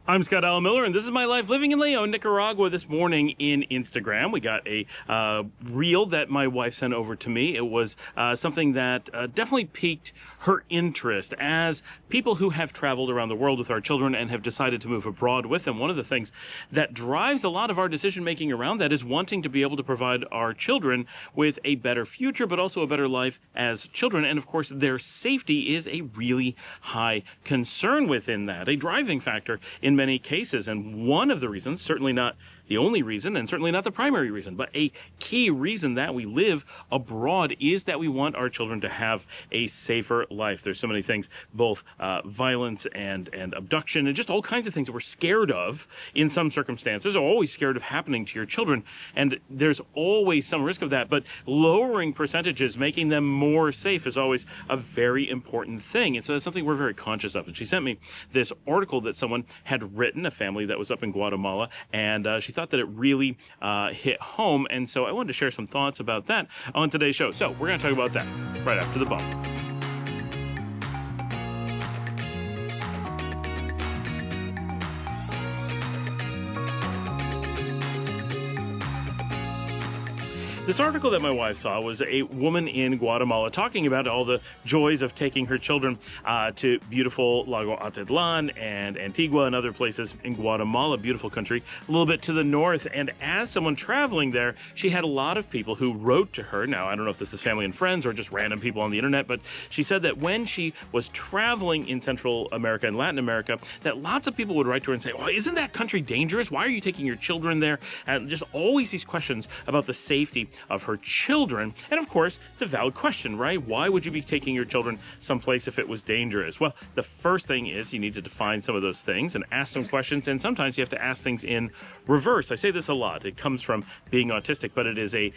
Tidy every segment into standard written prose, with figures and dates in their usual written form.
I'm Scott Allen Miller, and this is my life living in Leon, Nicaragua. This morning in Instagram, we got a reel that my wife sent over to me. It was something that definitely piqued her interest as people who have traveled around the world with our children and have decided to move abroad with them. One of the things that drives a lot of our decision making around that is wanting to be able to provide our children with a better future, but also a better life as children. And of course, their safety is a really high concern within that, a driving factor in many cases. And one of the reasons, certainly not the only reason, and certainly not the primary reason, but a key reason that we live abroad is that we want our children to have a safer life. There's so many things, both violence and abduction and just all kinds of things that we're scared of in some circumstances, or always scared of happening to your children. And there's always some risk of that, but lowering percentages, making them more safe is always a very important thing. And so that's something we're very conscious of. And she sent me this article that someone had written, a family that was up in Guatemala, and she thought that it really hit home, and so I wanted to share some thoughts about that on today's show. So we're going to talk about that right after the bump. This article that my wife saw was a woman in Guatemala talking about all the joys of taking her children to beautiful Lago Atitlan and Antigua and other places in Guatemala, beautiful country, a little bit to the north. And as someone traveling there, she had a lot of people who wrote to her. Now, I don't know if this is family and friends or just random people on the internet, but she said that when she was traveling in Central America and Latin America, that lots of people would write to her and say, "Oh, isn't that country dangerous? Why are you taking your children there?" And just always these questions about the safety of her children. And of course, it's a valid question, right? Why would you be taking your children someplace if it was dangerous? Well, the first thing is you need to define some of those things and ask some questions, and sometimes you have to ask things in reverse. I say this a lot. It comes from being autistic, but it is a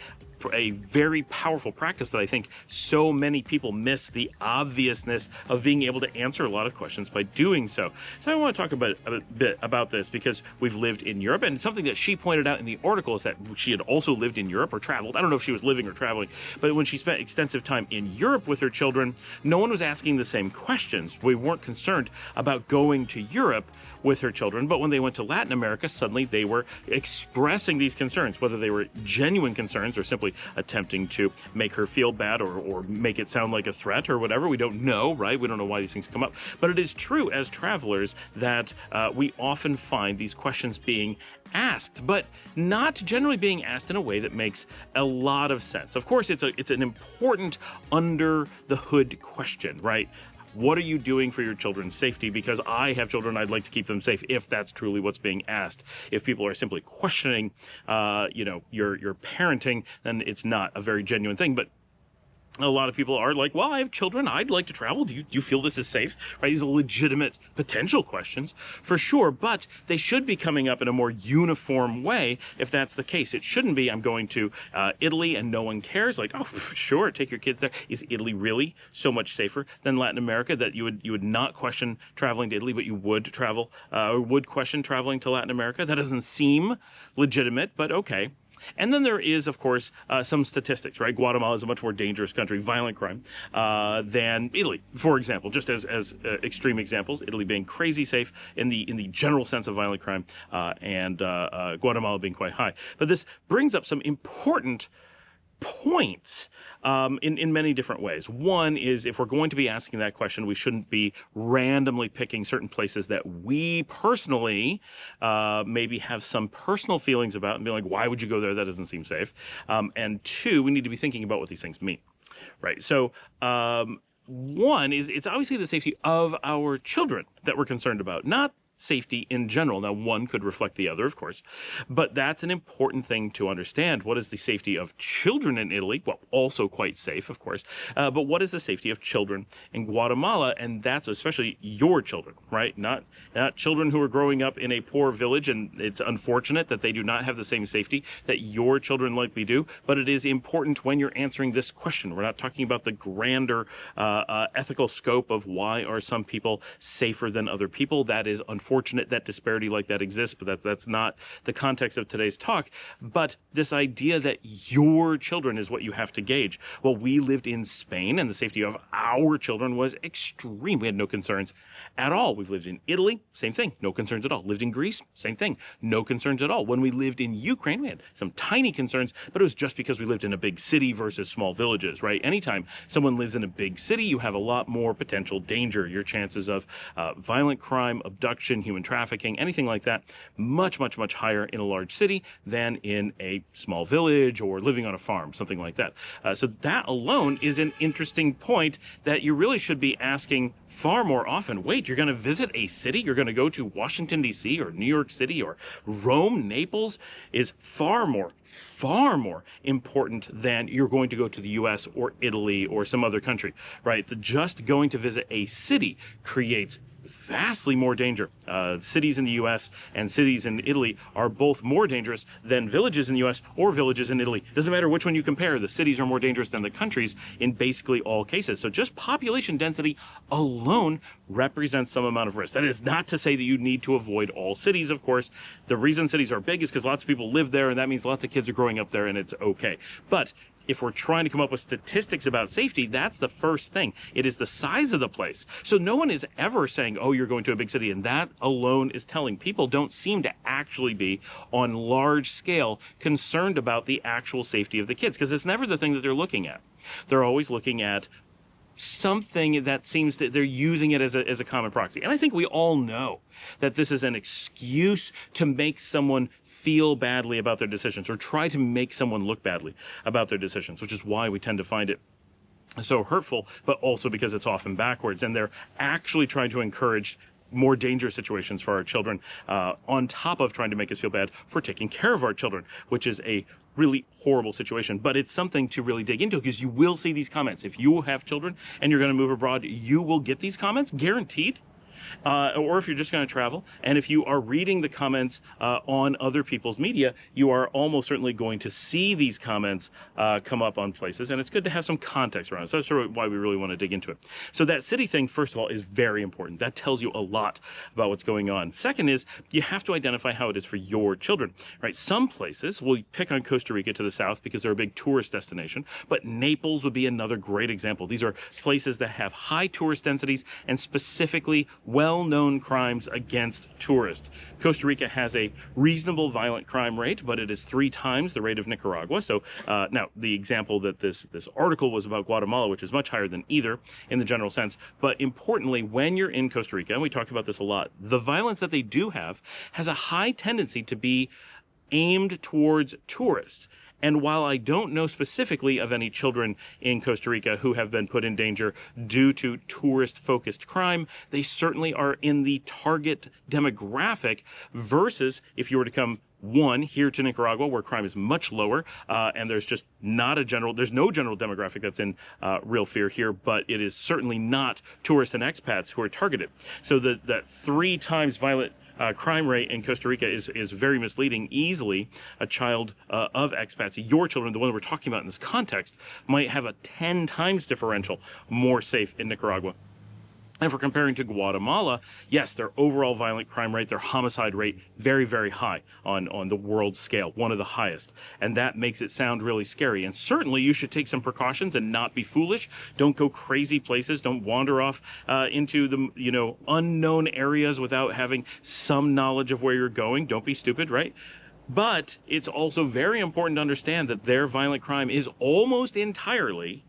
very powerful practice that I think so many people miss the obviousness of being able to answer a lot of questions by doing so. So I want to talk about a bit about this because we've lived in Europe, and something that she pointed out in the article is that she had also lived in Europe or traveled. I don't know if she was living or traveling, but when she spent extensive time in Europe with her children, no one was asking the same questions. We weren't concerned about going to Europe with her children, but when they went to Latin America, suddenly they were expressing these concerns, whether they were genuine concerns or simply attempting to make her feel bad or make it sound like a threat or whatever. We don't know, right? We don't know why these things come up. But it is true as travelers that we often find these questions being asked, but not generally being asked in a way that makes a lot of sense. Of course, it's an important under the hood question, right? What are you doing for your children's safety? Because I have children, I'd like to keep them safe, if that's truly what's being asked. If people are simply questioning, your parenting, then it's not a very genuine thing. But a lot of people are like, well, I have children, I'd like to travel. Do you feel this is safe? Right? These are legitimate potential questions for sure, but they should be coming up in a more uniform way if that's the case. It shouldn't be, I'm going to Italy and no one cares. Like, oh, sure, take your kids there. Is Italy really so much safer than Latin America that you would not question traveling to Italy, but you would would question traveling to Latin America? That doesn't seem legitimate, but okay. And then there is, of course, some statistics, right? Guatemala is a much more dangerous country, violent crime, than Italy, for example, just as extreme examples. Italy being crazy safe in the general sense of violent crime, and Guatemala being quite high. But this brings up some important points in many different ways. One is, if we're going to be asking that question, we shouldn't be randomly picking certain places that we personally maybe have some personal feelings about and be like, why would you go there? That doesn't seem safe. And two, we need to be thinking about what these things mean, right? So one is, it's obviously the safety of our children that we're concerned about, not safety in general. Now, one could reflect the other, of course, but that's an important thing to understand. What is the safety of children in Italy? Well, also quite safe, of course, but what is the safety of children in Guatemala? And that's especially your children, right? Not children who are growing up in a poor village, and it's unfortunate that they do not have the same safety that your children likely do, but it is important when you're answering this question. We're not talking about the grander ethical scope of why are some people safer than other people. That is unfortunate unfortunate that disparity like that exists, but that's not the context of today's talk. But this idea that your children is what you have to gauge. Well, we lived in Spain, and the safety of our children was extreme. We had no concerns at all. We've lived in Italy, same thing, no concerns at all. Lived in Greece, same thing, no concerns at all. When we lived in Ukraine, we had some tiny concerns, but it was just because we lived in a big city versus small villages, right? Anytime someone lives in a big city, you have a lot more potential danger. Your chances of violent crime, abduction, human trafficking, anything like that, much, much, much higher in a large city than in a small village or living on a farm, something like that. So that alone is an interesting point that you really should be asking far more often. Wait, you're going to visit a city? You're going to go to Washington, D.C. or New York City or Rome, Naples is far more important than you're going to go to the U.S. or Italy or some other country, right? Just going to visit a city creates vastly more danger. Cities in the U.S. and cities in Italy are both more dangerous than villages in the U.S. or villages in Italy. Doesn't matter which one you compare, the cities are more dangerous than the countries in basically all cases. So just population density alone represents some amount of risk. That is not to say that you need to avoid all cities, of course. The reason cities are big is because lots of people live there, and that means lots of kids are growing up there, and it's okay. But if we're trying to come up with statistics about safety, that's the first thing. It is the size of the place. So no one is ever saying, oh, you're going to a big city, and that alone is telling. People don't seem to actually be on large scale concerned about the actual safety of the kids, because it's never the thing that they're looking at. They're always looking at something that seems that they're using it as a common proxy. And I think we all know that this is an excuse to make someone feel badly about their decisions or try to make someone look badly about their decisions, which is why we tend to find it so hurtful, but also because it's often backwards. And they're actually trying to encourage more dangerous situations for our children, on top of trying to make us feel bad for taking care of our children, which is a really horrible situation. But it's something to really dig into, because you will see these comments. If you have children and you're going to move abroad, you will get these comments, guaranteed. Or if you're just going to travel, and if you are reading the comments on other people's media, you are almost certainly going to see these comments come up on places, and it's good to have some context around it. So that's sort of why we really want to dig into it. So that city thing, first of all, is very important. That tells you a lot about what's going on. Second is, you have to identify how it is for your children, right? Some places, we'll pick on Costa Rica to the south because they're a big tourist destination, but Naples would be another great example. These are places that have high tourist densities and specifically well-known crimes against tourists. Costa Rica has a reasonable violent crime rate, but it is 3 times the rate of Nicaragua. So now the example that this article was about Guatemala, which is much higher than either in the general sense. But importantly, when you're in Costa Rica, and we talk about this a lot, the violence that they do have has a high tendency to be aimed towards tourists. And while I don't know specifically of any children in Costa Rica who have been put in danger due to tourist-focused crime, they certainly are in the target demographic versus if you were to come here to Nicaragua, where crime is much lower, and there's just not there's no general demographic that's in real fear here, but it is certainly not tourists and expats who are targeted. So that 3 times violent crime rate in Costa Rica is very misleading. Easily, a child of expats, your children, the one we're talking about in this context, might have a 10 times differential more safe in Nicaragua. And if we're comparing to Guatemala, yes, their overall violent crime rate, their homicide rate, very, very high on the world scale, one of the highest. And that makes it sound really scary. And certainly you should take some precautions and not be foolish. Don't go crazy places. Don't wander off into the unknown areas without having some knowledge of where you're going. Don't be stupid, right? But it's also very important to understand that their violent crime is almost entirely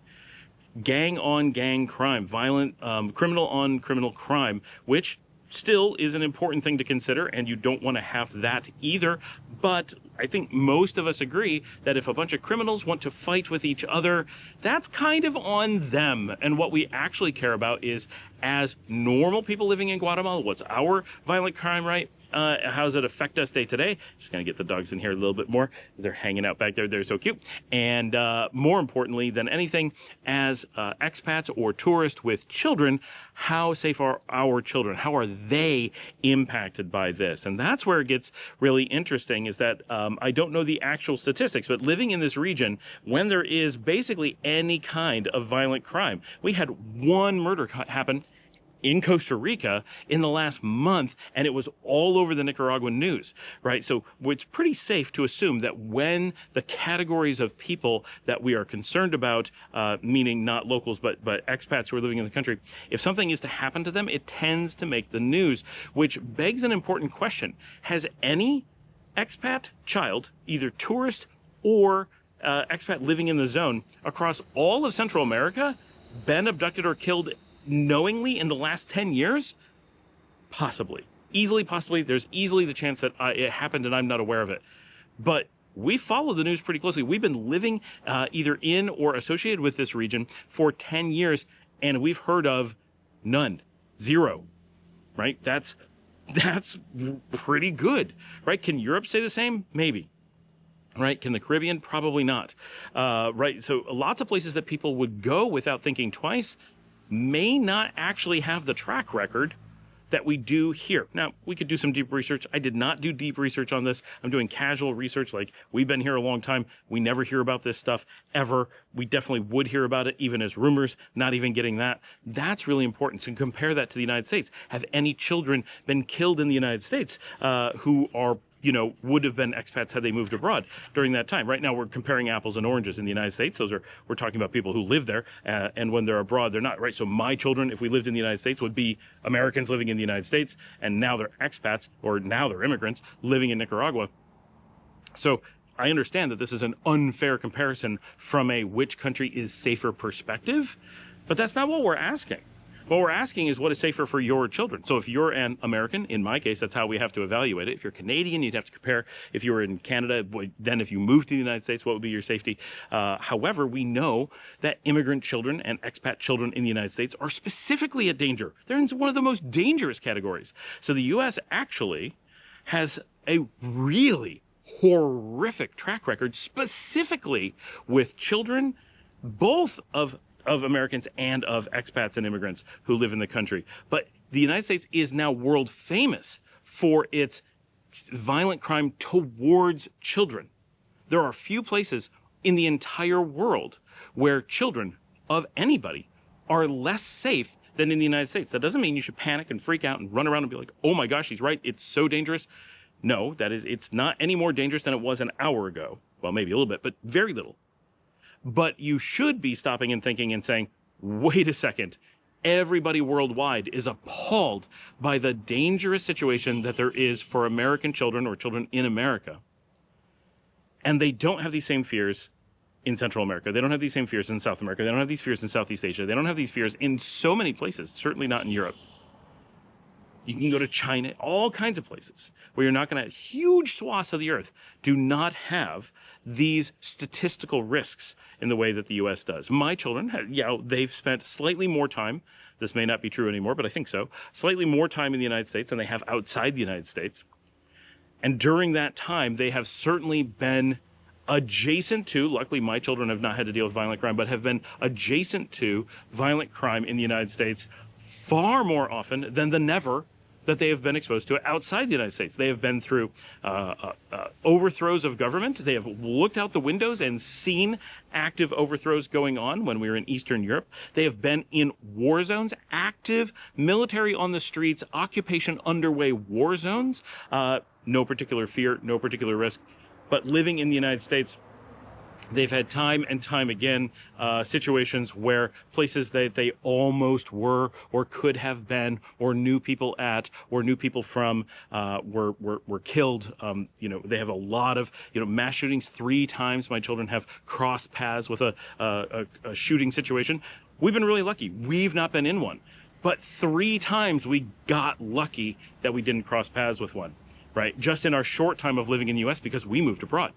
gang-on-gang crime, violent criminal-on-criminal crime, which still is an important thing to consider, and you don't want to have that either. But I think most of us agree that if a bunch of criminals want to fight with each other, that's kind of on them. And what we actually care about is, as normal people living in Guatemala, what's our violent crime rate? How does it affect us day to day? Just gonna get the dogs in here a little bit more. They're hanging out back there. They're so cute. And more importantly than anything, as expats or tourists with children, how safe are our children? How are they impacted by this? And that's where it gets really interesting, is that I don't know the actual statistics, but living in this region, when there is basically any kind of violent crime, we had 1 murder happen in Costa Rica in the last month, and it was all over the Nicaraguan news, right? So it's pretty safe to assume that when the categories of people that we are concerned about, meaning not locals, but expats who are living in the country, if something is to happen to them, it tends to make the news, which begs an important question. Has any expat child, either tourist or expat living in the zone across all of Central America, been abducted or killed knowingly in the last 10 years? Possibly. Easily, possibly. There's easily the chance that it happened and I'm not aware of it. But we follow the news pretty closely. We've been living either in or associated with this region for 10 years, and we've heard of none. Zero. Right? That's pretty good. Right? Can Europe say the same? Maybe. Right? Can the Caribbean? Probably not. Right? So lots of places that people would go without thinking twice may not actually have the track record that we do here. Now, we could do some deep research. I did not do deep research on this. I'm doing casual research. Like, we've been here a long time. We never hear about this stuff ever. We definitely would hear about it, even as rumors, not even getting that. That's really important. So compare that to the United States. Have any children been killed in the United States who are, would have been expats had they moved abroad during that time? Right now, we're comparing apples and oranges in the United States. We're talking about people who live there, and when they're abroad, they're not, right? So my children, if we lived in the United States, would be Americans living in the United States, and now they're expats, or now they're immigrants living in Nicaragua. So I understand that this is an unfair comparison from a which country is safer perspective, but that's not what we're asking. What we're asking is what is safer for your children. So if you're an American, in my case, that's how we have to evaluate it. If you're Canadian, you'd have to compare. If you were in Canada, then if you moved to the United States, what would be your safety? However, we know that immigrant children and expat children in the United States are specifically at danger. They're in one of the most dangerous categories. So the U.S. actually has a really horrific track record, specifically with children, both of Americans and of expats and immigrants who live in the country. But the United States is now world famous for its violent crime towards children. There are few places in the entire world where children of anybody are less safe than in the United States. That doesn't mean you should panic and freak out and run around and be like, oh my gosh, he's right, it's so dangerous. No, it's not any more dangerous than it was an hour ago. Well, maybe a little bit, but very little. But you should be stopping and thinking and saying, wait a second, everybody worldwide is appalled by the dangerous situation that there is for American children or children in America. And they don't have these same fears in Central America. They don't have these same fears in South America. They don't have these fears in Southeast Asia. They don't have these fears in so many places, certainly not in Europe. You can go to China, all kinds of places where you're not going to, huge swaths of the earth do not have these statistical risks in the way that the U.S. does. My children, they've spent slightly more time, this may not be true anymore, but I think so, slightly more time in the United States than they have outside the United States. And during that time, they have certainly been adjacent to, luckily my children have not had to deal with violent crime, but have been adjacent to violent crime in the United States far more often than the never that they have been exposed to outside the United States. They have been through overthrows of government. They have looked out the windows and seen active overthrows going on when we were in Eastern Europe. They have been in war zones, active military on the streets, occupation underway war zones. No particular fear, no particular risk. But living in the United States, they've had time and time again situations where places that they almost were or could have been or knew people at or knew people from were killed. They have a lot of mass shootings. 3 times my children have crossed paths with a shooting situation. We've been really lucky. We've not been in one. But 3 times we got lucky that we didn't cross paths with one, right? Just in our short time of living in the U.S. because we moved abroad.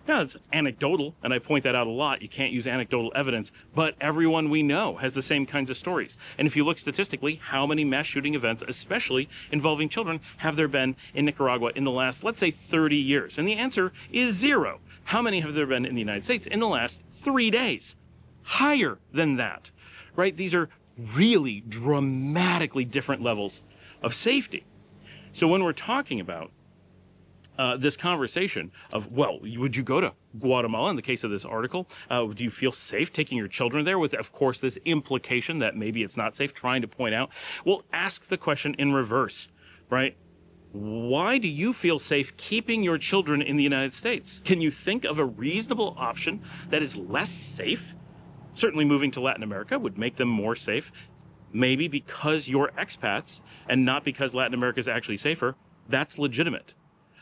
Now, it's anecdotal, and I point that out a lot. You can't use anecdotal evidence, but everyone we know has the same kinds of stories. And if you look statistically, how many mass shooting events, especially involving children, have there been in Nicaragua in the last, let's say, 30 years? And the answer is 0. How many have there been in the United States in the last 3 days? Higher than that, right? These are really dramatically different levels of safety. So when we're talking about this conversation of, well, would you go to Guatemala in the case of this article? Do you feel safe taking your children there, with, of course, this implication that maybe it's not safe, trying to point out? Well, ask the question in reverse, right? Why do you feel safe keeping your children in the United States? Can you think of a reasonable option that is less safe? Certainly moving to Latin America would make them more safe, maybe because you're expats and not because Latin America is actually safer. That's legitimate.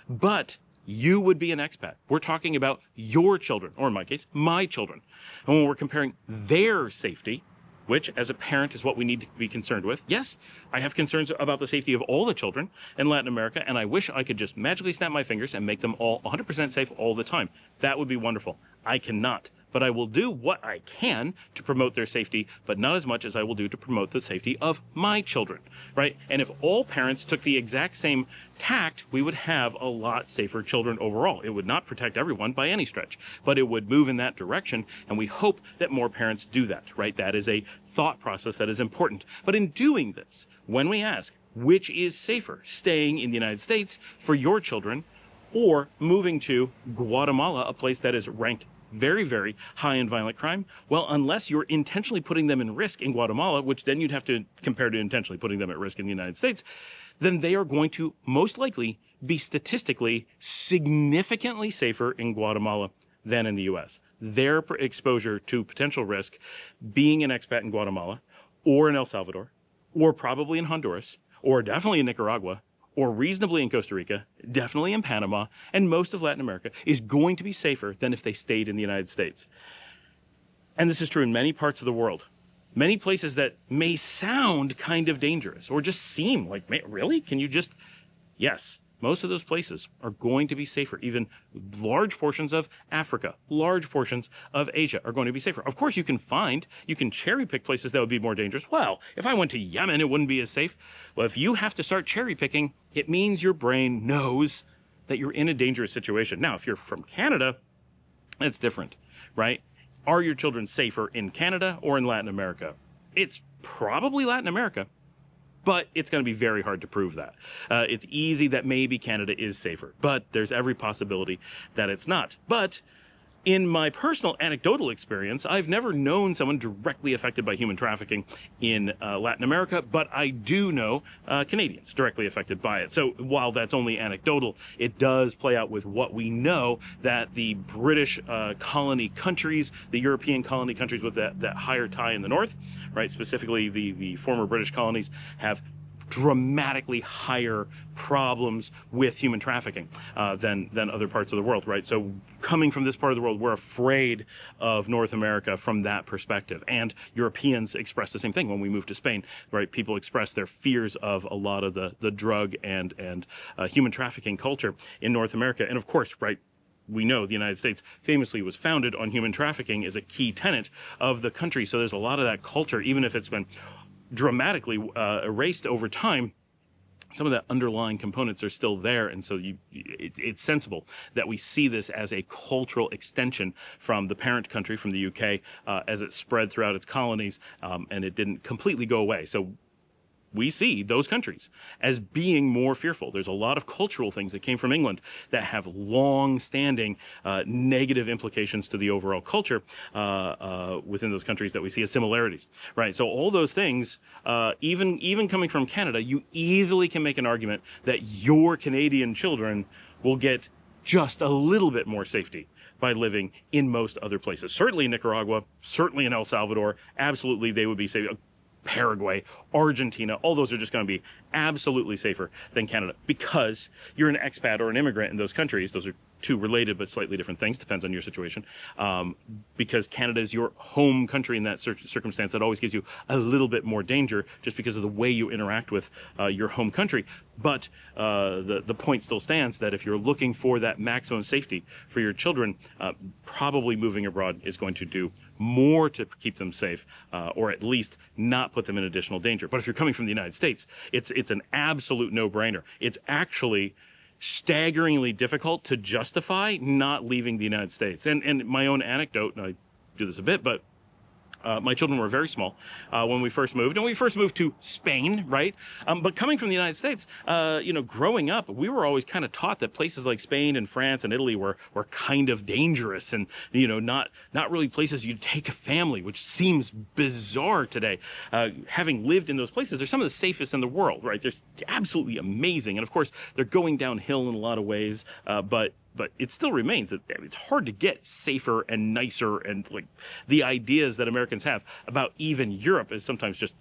But you would be an expat. We're talking about your children, or in my case, my children. And when we're comparing their safety, which as a parent is what we need to be concerned with. Yes, I have concerns about the safety of all the children in Latin America, and I wish I could just magically snap my fingers and make them all 100% safe all the time. That would be wonderful. I cannot. But I will do what I can to promote their safety, but not as much as I will do to promote the safety of my children, right? And if all parents took the exact same tact, we would have a lot safer children overall. It would not protect everyone by any stretch, but it would move in that direction, and we hope that more parents do that, right? That is a thought process that is important. But in doing this, when we ask, which is safer, staying in the United States for your children or moving to Guatemala, a place that is ranked very, very high in violent crime? Well, unless you're intentionally putting them in risk in Guatemala, which then you'd have to compare to intentionally putting them at risk in the United States, then they are going to most likely be statistically significantly safer in Guatemala than in the U.S. Their exposure to potential risk being an expat in Guatemala or in El Salvador or probably in Honduras or definitely in Nicaragua or reasonably in Costa Rica, definitely in Panama, and most of Latin America, is going to be safer than if they stayed in the United States. And this is true in many parts of the world. Many places that may sound kind of dangerous or just seem like, really? Can you just... Yes, most of those places are going to be safer. Even large portions of Africa, large portions of Asia are going to be safer. Of course, you can cherry pick places that would be more dangerous. Well, if I went to Yemen, it wouldn't be as safe. Well, if you have to start cherry picking, it means your brain knows that you're in a dangerous situation. Now, if you're from Canada, it's different, right? Are your children safer in Canada or in Latin America? It's probably Latin America, but it's going to be very hard to prove that. It's easy that maybe Canada is safer, but there's every possibility that it's not. But in my personal anecdotal experience, I've never known someone directly affected by human trafficking in Latin America, but I do know Canadians directly affected by it. So while that's only anecdotal, it does play out with what we know, that the British colony countries, the European colony countries with that higher tie in the north, right, specifically the former British colonies, have dramatically higher problems with human trafficking than other parts of the world, right? So coming from this part of the world, we're afraid of North America from that perspective. And Europeans express the same thing when we move to Spain, right? People express their fears of a lot of the drug and human trafficking culture in North America. And of course, right, we know the United States famously was founded on human trafficking as a key tenet of the country. So there's a lot of that culture, even if it's been dramatically erased over time. Some of the underlying components are still there, and so it's sensible that we see this as a cultural extension from the parent country, from the UK, as it spread throughout its colonies, and it didn't completely go away. So we see those countries as being more fearful. There's a lot of cultural things that came from England that have long-standing negative implications to the overall culture within those countries that we see as similarities, right? So all those things, even coming from Canada, you easily can make an argument that your Canadian children will get just a little bit more safety by living in most other places. Certainly in Nicaragua, certainly in El Salvador, absolutely they would be safe. Paraguay, Argentina, all those are just going to be absolutely safer than Canada because you're an expat or an immigrant in those countries. Those are two related but slightly different things, depends on your situation. Because Canada is your home country in that circumstance, that always gives you a little bit more danger just because of the way you interact with your home country. But the point still stands that if you're looking for that maximum safety for your children, probably moving abroad is going to do more to keep them safe, or at least not put them in additional danger. But if you're coming from the United States, it's an absolute no-brainer. It's actually staggeringly difficult to justify not leaving the United States. And my own anecdote, and I do this a bit, but My children were very small when we first moved, and we first moved to Spain, right? But coming from the United States, growing up, we were always kind of taught that places like Spain and France and Italy were kind of dangerous, and not really places you'd take a family, which seems bizarre today. Having lived in those places, they're some of the safest in the world, right? They're absolutely amazing, and of course, they're going downhill in a lot of ways, but it still remains that it's hard to get safer and nicer, and like the ideas that Americans have about even Europe is sometimes just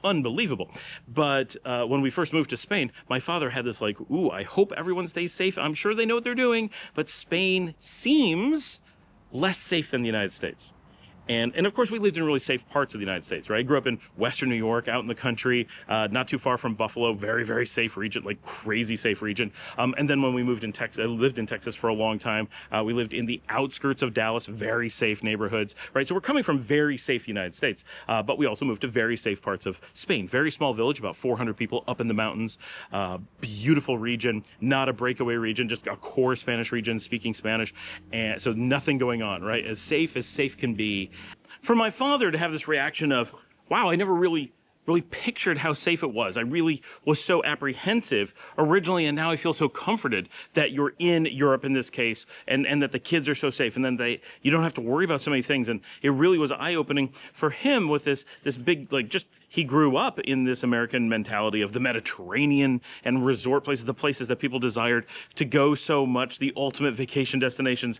unbelievable. But when we first moved to Spain, my father had this like, ooh, I hope everyone stays safe. I'm sure they know what they're doing, but Spain seems less safe than the United States. And of course, we lived in really safe parts of the United States, right? I grew up in Western New York, out in the country, not too far from Buffalo, very, very safe region, like crazy safe region. And then when we moved in Texas, I lived in Texas for a long time. We lived in the outskirts of Dallas, very safe neighborhoods, right? So we're coming from very safe United States, but we also moved to very safe parts of Spain. Very small village, about 400 people up in the mountains, beautiful region, not a breakaway region, just a core Spanish region, speaking Spanish. And so nothing going on, right? As safe can be. For my father to have this reaction of, wow, I never really pictured how safe it was. I really was so apprehensive originally, and now I feel so comforted that you're in Europe in this case, and that the kids are so safe, and then you don't have to worry about so many things. And it really was eye-opening for him with this big, like, just he grew up in this American mentality of the Mediterranean and resort places, the places that people desired to go so much, the ultimate vacation destinations.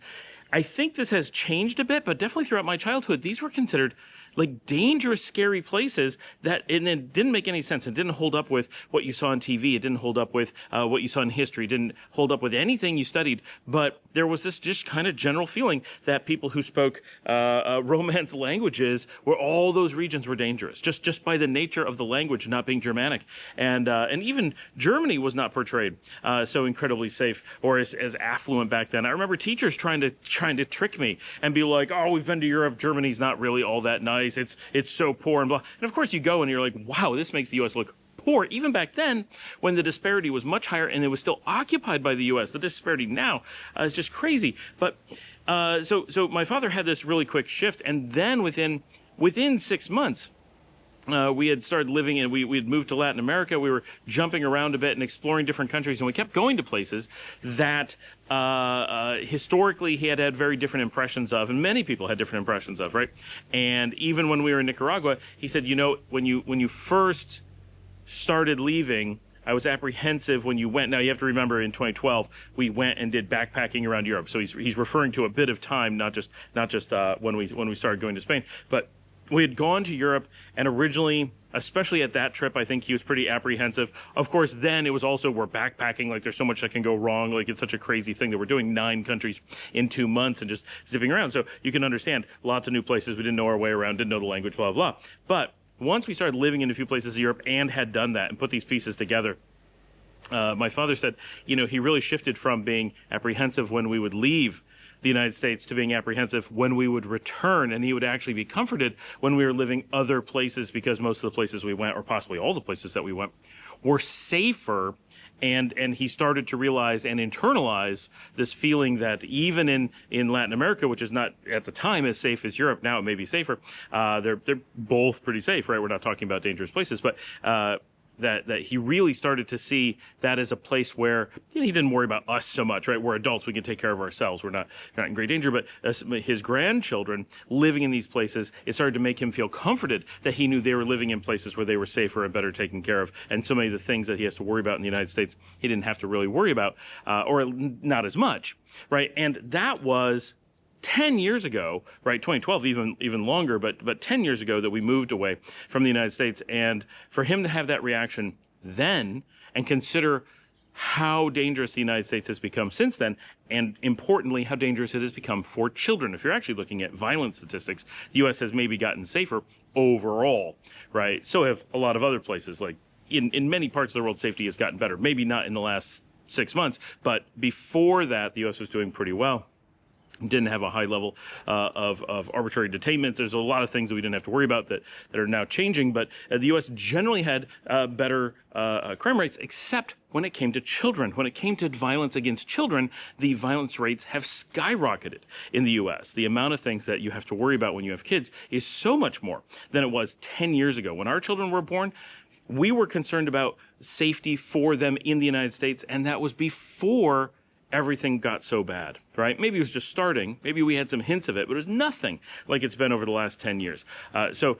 I think this has changed a bit, but definitely throughout my childhood, these were considered like dangerous, scary places and it didn't make any sense. It didn't hold up with what you saw on TV. It didn't hold up with what you saw in history. It didn't hold up with anything you studied. But there was this just kind of general feeling that people who spoke Romance languages all those regions were dangerous, just by the nature of the language not being Germanic. And even Germany was not portrayed so incredibly safe or as affluent back then. I remember teachers trying to trick me and be like, oh, we've been to Europe. Germany's not really all that nice. It's so poor and blah. And of course you go and you're like, wow, this makes the U.S. look poor. Even back then, when the disparity was much higher and it was still occupied by the U.S., the disparity now is just crazy. But so my father had this really quick shift, and then within 6 months, we had started living in, we had moved to Latin America. We were jumping around a bit and exploring different countries, and we kept going to places that historically he had very different impressions of, and many people had different impressions of, right? And even when we were in Nicaragua, he said, when you first started leaving, I was apprehensive when you went. Now, you have to remember, in 2012, we went and did backpacking around Europe. So he's referring to a bit of time, not just when we started going to Spain, but we had gone to Europe, and originally, especially at that trip, I think he was pretty apprehensive. Of course, then it was also, we're backpacking, like there's so much that can go wrong, like it's such a crazy thing that we're doing 9 countries in 2 months and just zipping around. So you can understand, lots of new places, we didn't know our way around, didn't know the language, blah, blah, blah. But once we started living in a few places in Europe and had done that and put these pieces together, my father said, he really shifted from being apprehensive when we would leave the United States to being apprehensive when we would return, and he would actually be comforted when we were living other places, because most of the places we went, or possibly all the places that we went, were safer. And he started to realize and internalize this feeling that even in Latin America, which is not at the time as safe as Europe, now it may be safer, they're both pretty safe, right? We're not talking about dangerous places, but that he really started to see that as a place where he didn't worry about us so much, right? We're adults, we can take care of ourselves. We're not in great danger. But his grandchildren living in these places, it started to make him feel comforted that he knew they were living in places where they were safer and better taken care of. And so many of the things that he has to worry about in the United States, he didn't have to really worry about, or not as much, right? And that was 10 years ago, right? 2012, even longer, but 10 years ago that we moved away from the United States. And for him to have that reaction then and consider how dangerous the United States has become since then, and importantly, how dangerous it has become for children. If you're actually looking at violence statistics, the U.S. has maybe gotten safer overall, right? So have a lot of other places. Like in many parts of the world, safety has gotten better. Maybe not in the last 6 months, but before that, the U.S. was doing pretty well. didn't have a high level of arbitrary detainments. There's a lot of things that we didn't have to worry about that are now changing. But the U.S. generally had better crime rates, except when it came to children. When it came to violence against children, the violence rates have skyrocketed in the U.S. The amount of things that you have to worry about when you have kids is so much more than it was 10 years ago. When our children were born, we were concerned about safety for them in the United States, and that was before everything got so bad, right? Maybe it was just starting. Maybe we had some hints of it, but it was nothing like it's been over the last 10 years. So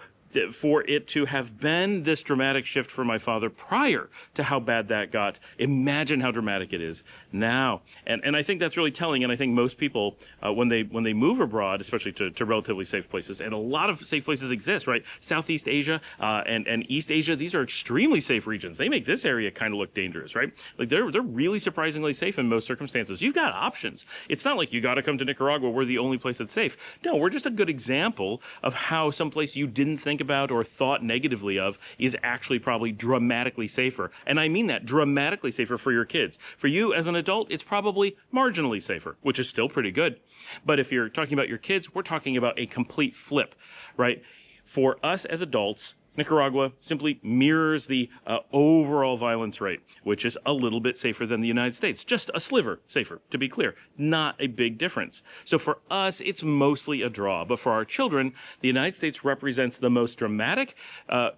for it to have been this dramatic shift for my father prior to how bad that got, imagine how dramatic it is now. And I think that's really telling. And I think most people, when they move abroad, especially to relatively safe places, and a lot of safe places exist, right? Southeast Asia and East Asia, these are extremely safe regions. They make this area kind of look dangerous, right? Like they're really surprisingly safe in most circumstances. You've got options. It's not like you got to come to Nicaragua. We're the only place that's safe. No, we're just a good example of how someplace you didn't think about or thought negatively of is actually probably dramatically safer. And I mean that, dramatically safer for your kids. For you as an adult, it's probably marginally safer, which is still pretty good. But if you're talking about your kids, we're talking about a complete flip, right? For us as adults, Nicaragua simply mirrors the overall violence rate, which is a little bit safer than the United States. Just a sliver safer, to be clear. Not a big difference. So for us, it's mostly a draw. But for our children, the United States represents the most dramatic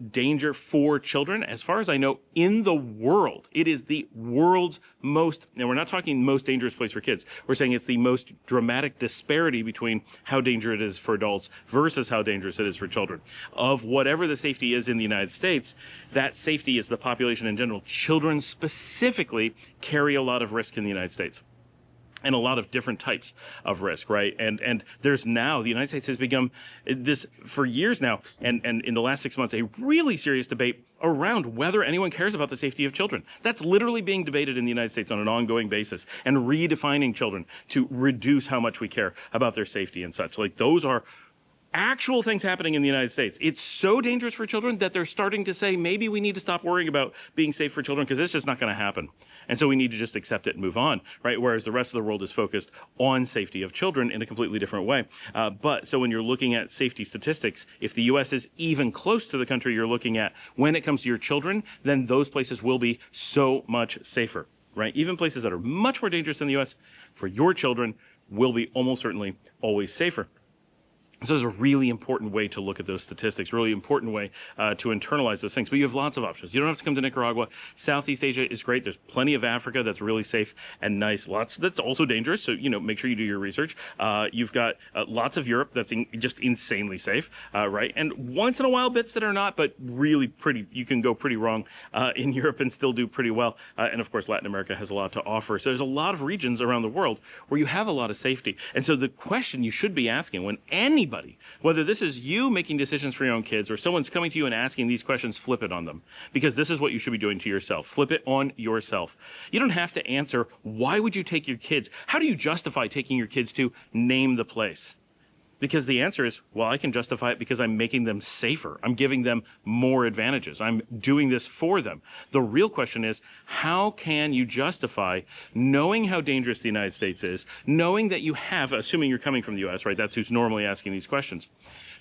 danger for children, as far as I know, in the world. It is the world's most, and we're not talking most dangerous place for kids. We're saying it's the most dramatic disparity between how dangerous it is for adults versus how dangerous it is for children. Of whatever the safety is in the United States, that safety is the population in general. Children specifically carry a lot of risk in the United States, and a lot of different types of risk, right? And there's now, the United States has become this for years now, and in the last 6 months, a really serious debate around whether anyone cares about the safety of children. That's literally being debated in the United States on an ongoing basis, and redefining children to reduce how much we care about their safety and such. Like, those are actual things happening in the United States. It's so dangerous for children that they're starting to say, maybe we need to stop worrying about being safe for children because it's just not going to happen. And so we need to just accept it and move on, right? Whereas the rest of the world is focused on safety of children in a completely different way. But so when you're looking at safety statistics, if the U.S. is even close to the country you're looking at when it comes to your children, then those places will be so much safer, right? Even places that are much more dangerous than the U.S. for your children will be almost certainly always safer. So there's a really important way to look at those statistics, really important way to internalize those things. But you have lots of options. You don't have to come to Nicaragua. Southeast Asia is great. There's plenty of Africa that's really safe and nice. Lots that's also dangerous. So, make sure you do your research. You've got lots of Europe that's just insanely safe, right? And once in a while, bits that are not, but really pretty, you can go pretty wrong in Europe and still do pretty well. And of course, Latin America has a lot to offer. So there's a lot of regions around the world where you have a lot of safety. And so the question you should be asking when anybody, whether this is you making decisions for your own kids or someone's coming to you and asking these questions, flip it on them. Because this is what you should be doing to yourself. Flip it on yourself. You don't have to answer, why would you take your kids? How do you justify taking your kids to name the place? Because the answer is, well, I can justify it because I'm making them safer. I'm giving them more advantages. I'm doing this for them. The real question is, how can you justify knowing how dangerous the United States is, knowing that you have, assuming you're coming from the U.S., right? That's who's normally asking these questions.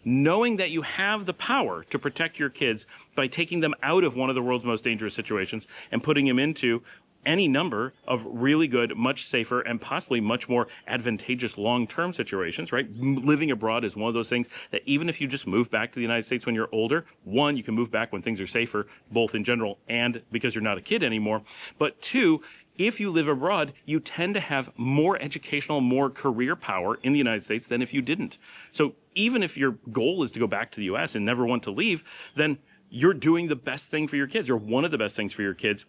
Knowing that you have the power to protect your kids by taking them out of one of the world's most dangerous situations and putting them into any number of really good, much safer, and possibly much more advantageous long-term situations, right? Living abroad is one of those things that even if you just move back to the United States when you're older, one, you can move back when things are safer, both in general and because you're not a kid anymore. But two, if you live abroad, you tend to have more educational, more career power in the United States than if you didn't. So even if your goal is to go back to the U.S. and never want to leave, then you're doing the best thing for your kids, or one of the best things for your kids.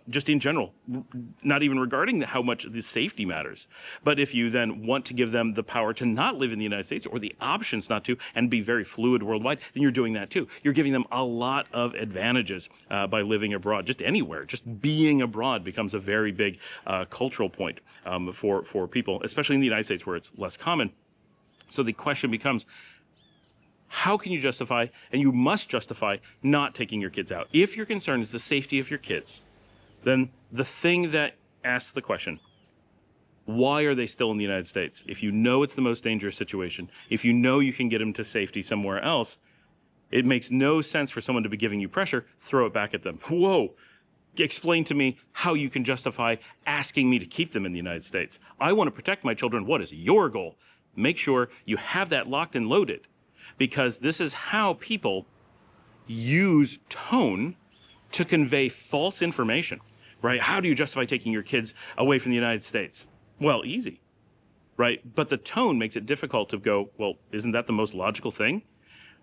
Just in general, not even regarding how much the safety matters. But if you then want to give them the power to not live in the United States or the options not to and be very fluid worldwide, then you're doing that too. You're giving them a lot of advantages by living abroad, just anywhere. Just being abroad becomes a very big cultural point for people, especially in the United States where it's less common. So the question becomes, how can you justify, and you must justify, not taking your kids out? If your concern is the safety of your kids, then the thing that asks the question, why are they still in the United States? If you know it's the most dangerous situation, if you know you can get them to safety somewhere else, it makes no sense for someone to be giving you pressure. Throw it back at them. Whoa. Explain to me how you can justify asking me to keep them in the United States. I want to protect my children. What is your goal? Make sure you have that locked and loaded, because this is how people use tone to convey false information, right? How do you justify taking your kids away from the United States? Well, easy, right? But the tone makes it difficult to go, well, isn't that the most logical thing,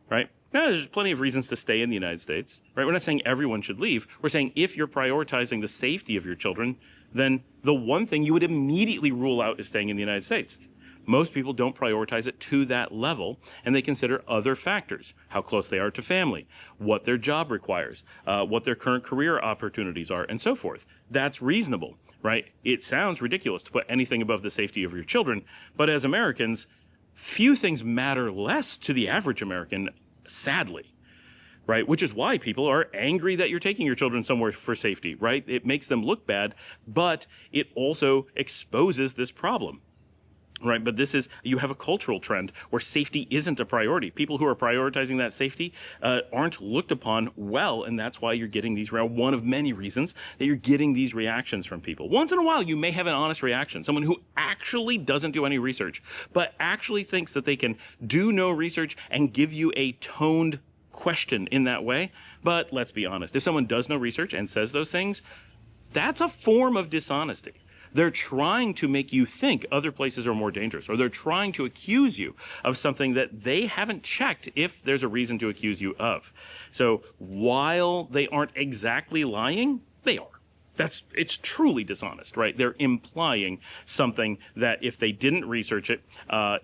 right? Now, there's plenty of reasons to stay in the United States, right? We're not saying everyone should leave. We're saying if you're prioritizing the safety of your children, then the one thing you would immediately rule out is staying in the United States. Most people don't prioritize it to that level, and they consider other factors: how close they are to family, what their job requires, what their current career opportunities are, and so forth. That's reasonable, right? It sounds ridiculous to put anything above the safety of your children, but as Americans, few things matter less to the average American, sadly. Right? Which is why people are angry that you're taking your children somewhere for safety, right? It makes them look bad, but it also exposes this problem. Right, but you have a cultural trend where safety isn't a priority. People who are prioritizing that safety aren't looked upon well, and that's why you're getting these, one of many reasons that you're getting these reactions from people. Once in a while, you may have an honest reaction, someone who actually doesn't do any research, but actually thinks that they can do no research and give you a toned question in that way. But let's be honest, if someone does no research and says those things, that's a form of dishonesty. They're trying to make you think other places are more dangerous, or they're trying to accuse you of something that they haven't checked if there's a reason to accuse you of. So while they aren't exactly lying, they are. It's truly dishonest, right? They're implying something that if they didn't research it,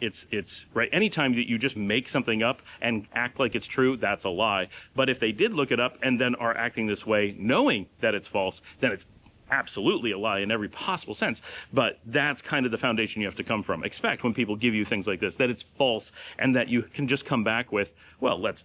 it's right. Anytime that you just make something up and act like it's true, that's a lie. But if they did look it up and then are acting this way, knowing that it's false, then it's absolutely a lie in every possible sense. But that's kind of the foundation you have to come from. Expect when people give you things like this, that it's false, and that you can just come back with, well, let's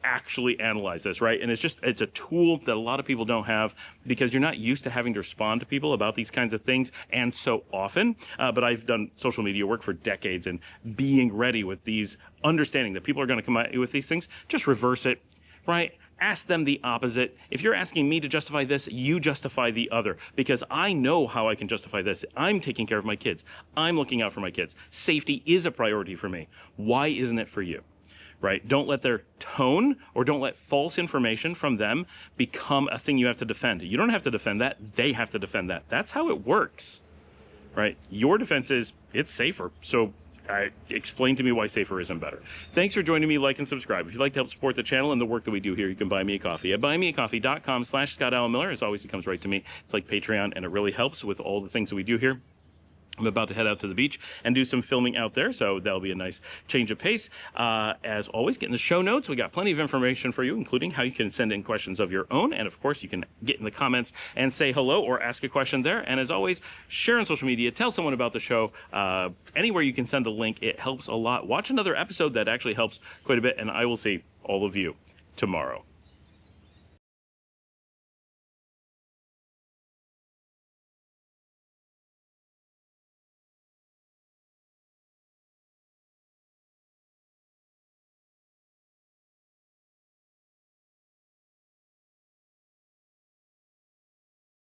actually analyze this, right? And it's a tool that a lot of people don't have, because you're not used to having to respond to people about these kinds of things, and so often. But I've done social media work for decades, and being ready with these, understanding that people are going to come at you with these things, just reverse it, right? Ask them the opposite. If you're asking me to justify this, you justify the other, because I know how I can justify this. I'm taking care of my kids. I'm looking out for my kids. Safety is a priority for me. Why isn't it for you? Right? Don't let their tone, or don't let false information from them become a thing you have to defend. You don't have to defend that. They have to defend that. That's how it works. Right? Your defense is, it's safer. So explain to me why safer isn't better. Thanks for joining me. Like and subscribe. If you'd like to help support the channel and the work that we do here, you can buy me a coffee at buymeacoffee.com/ScottAllenMiller. As always, it comes right to me. It's like Patreon, and it really helps with all the things that we do here. I'm about to head out to the beach and do some filming out there, so that'll be a nice change of pace. As always, get in the show notes. We got plenty of information for you, including how you can send in questions of your own. And of course, you can get in the comments and say hello or ask a question there. And as always, share on social media, tell someone about the show. Anywhere you can send a link, it helps a lot. Watch another episode, that actually helps quite a bit. And I will see all of you tomorrow.